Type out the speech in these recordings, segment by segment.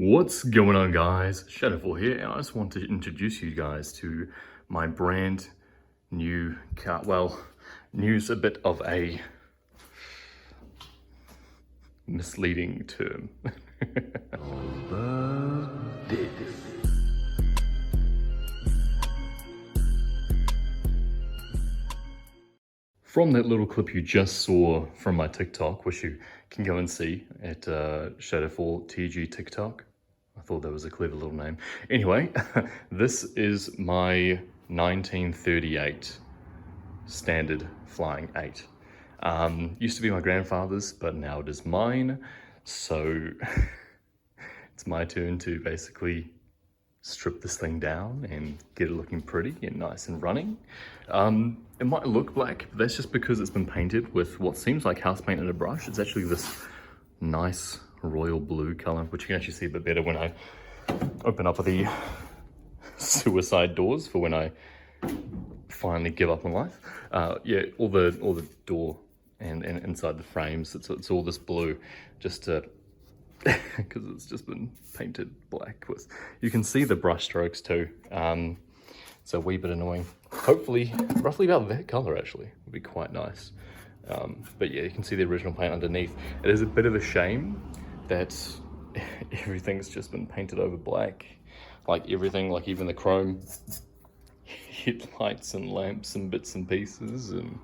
What's going on, guys? Shadowfall here, and I just want to introduce you guys to my brand new car. Well, new's a bit of a misleading term. From that little clip you just saw from my TikTok, which you can go and see at Shadowfall TG TikTok. I thought that was a clever little name. Anyway, this is my 1938 standard Flying 8. Used to be my grandfather's, but now it is mine. So it's my turn to basically strip this thing down and get it looking pretty and nice and running. It might look black, but that's just because it's been painted with what seems like house paint and a brush. It's actually this nice royal blue color, which you can actually see a bit better when I open up the suicide doors for when I finally give up on life. Yeah, all the door and inside the frames, it's all this blue, just to because it's just been painted black with, you can see the brush strokes too. It's a wee bit annoying. Hopefully, roughly about that color actually would be quite nice. But yeah, you can see the original paint underneath. It is a bit of a shame that everything's just been painted over black. Like everything, like even the chrome headlights and lamps and bits and pieces, and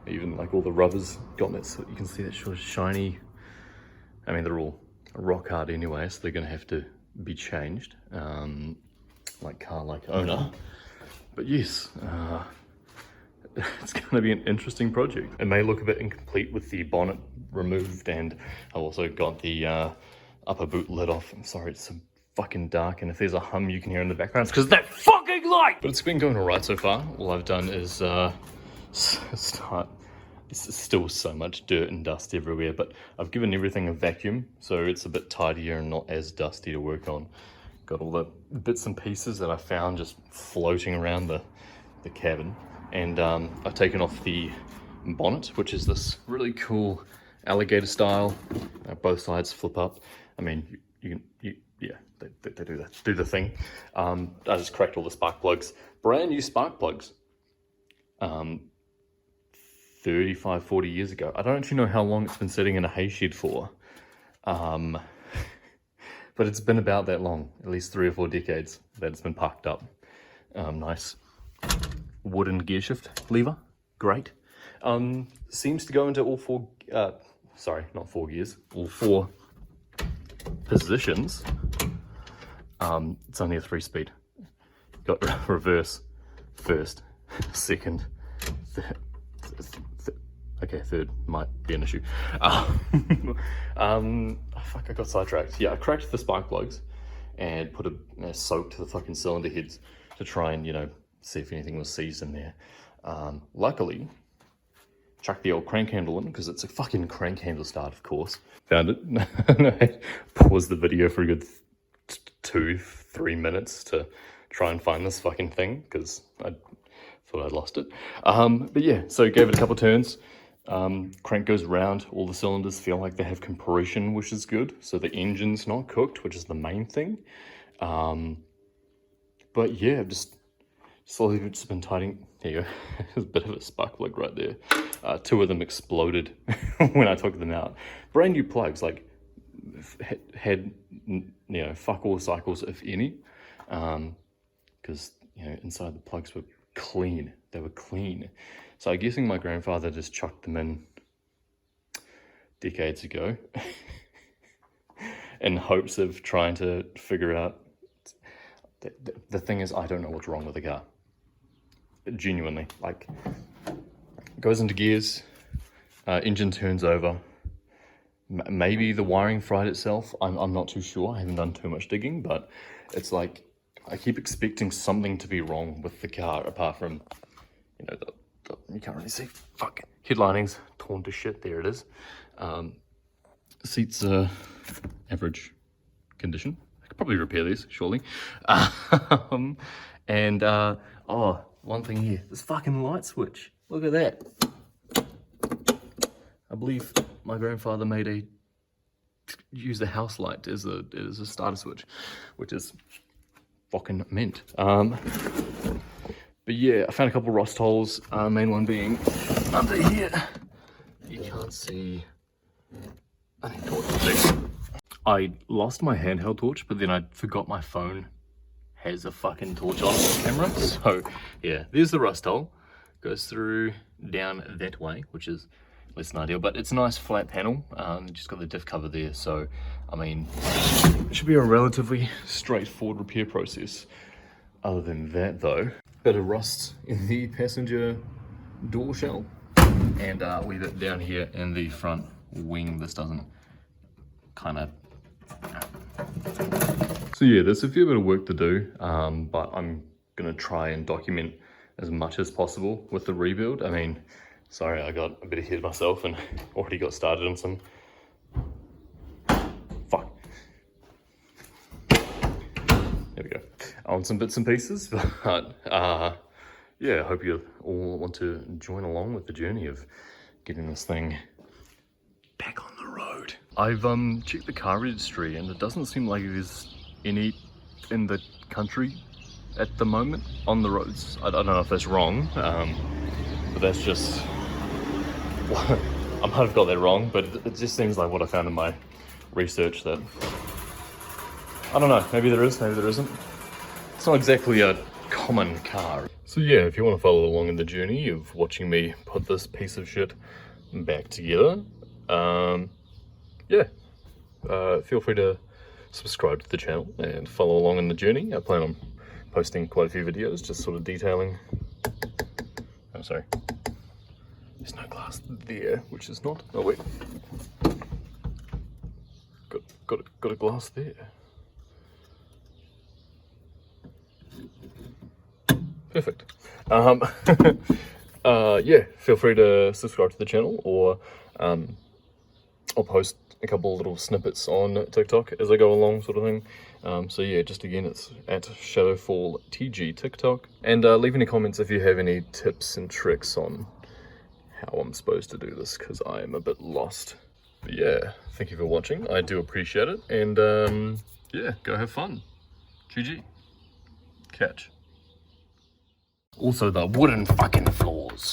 even like all the rubbers got that, so you can see that sort of shiny. I mean, they're all rock hard anyway, so they're gonna have to be changed, like car-like owner. But yes, it's gonna be an interesting project. It may look a bit incomplete with the bonnet removed, and I've also got the upper boot lid off. I'm sorry, it's so fucking dark, and if there's a hum you can hear in the background, it's because that fucking light! But it's been going alright so far. All I've done is start. There's still so much dirt and dust everywhere, but I've given everything a vacuum, so it's a bit tidier and not as dusty to work on. Got all the bits and pieces that I found just floating around the cabin. And I've taken off the bonnet, which is this really cool alligator style. Both sides flip up. I mean, yeah, they do the thing. I just cracked all the spark plugs. Brand new spark plugs. 35, 40 years ago. I don't actually know how long it's been sitting in a hay shed for. But it's been about that long, at least 3 or 4 decades that it's been parked up. Nice wooden gear shift lever, great. Seems to go into all 4, sorry, not 4 gears, all 4 positions. It's only a 3-speed. Got reverse, first, second, third. Okay, third might be an issue. Fuck, I got sidetracked. Yeah, I cracked the spark plugs and put a soak to the fucking cylinder heads to try and, you know, see if anything was seized in there. Luckily, chucked the old crank handle in, because it's a fucking crank handle start, of course. Found it. Paused the video for a good 2-3 minutes to try and find this fucking thing, because I thought I'd lost it. But yeah, so gave it a couple turns. Crank goes around, all the cylinders feel like they have compression, which is good. So the engine's not cooked, which is the main thing. But yeah, just slowly just been tightening. There you go. There's a bit of a spark plug right there. 2 of them exploded when I took them out. Brand new plugs, like had, you know, fuck all cycles, if any. Because, you know, inside the plugs were clean. They were clean. So I'm guessing my grandfather just chucked them in decades ago in hopes of trying to figure out. The thing is, I don't know what's wrong with the car. Genuinely, like, goes into gears, engine turns over. Maybe the wiring fried itself. I'm not too sure. I haven't done too much digging, but it's like I keep expecting something to be wrong with the car, apart from, you know, you can't really see. Fuck. Head linings torn to shit. There it is. Seats are average condition. I could probably repair these, surely. And oh, one thing here. This fucking light switch. Look at that. I believe my grandfather made a use the house light as a starter switch, which is fucking mint. But yeah, I found a couple rust holes, main one being under here. You can't see. I need torches. I lost my handheld torch, but then I forgot my phone has a fucking torch on the camera. So yeah, there's the rust hole. Goes through down that way, which is less than ideal, but it's a nice flat panel. Just got the diff cover there, so I mean, it should be a relatively straightforward repair process. Other than that though, bit of rust in the passenger door shell, and a wee bit down here in the front wing. This doesn't kind of... So yeah, there's a fair bit of work to do, but I'm gonna try and document as much as possible with the rebuild. I mean, sorry, I got a bit ahead of myself and already got started on some... Fuck. There we go. On some bits and pieces, but yeah, I hope you all want to join along with the journey of getting this thing back on the road. I've checked the car registry and it doesn't seem like there's any in the country at the moment on the roads. I don't know if that's wrong, but that's just... I might have got that wrong, but it just seems like what I found in my research that... I don't know, maybe there is, maybe there isn't. It's not exactly a common car. So yeah, if you want to follow along in the journey of watching me put this piece of shit back together, yeah, feel free to subscribe to the channel and follow along in the journey. I plan on posting quite a few videos just sort of detailing... Oh, sorry. There's no glass there, which is not... Oh, wait. Got a glass there. Perfect. Yeah, feel free to subscribe to the channel, or I'll post a couple little snippets on TikTok as I go along, sort of thing. So yeah, just again, it's at ShadowfallTG TikTok, and leave any comments if you have any tips and tricks on how I'm supposed to do this, because I am a bit lost. But yeah, thank you for watching. I do appreciate it, and yeah, go have fun. GG. Catch. Also the wooden fucking floors.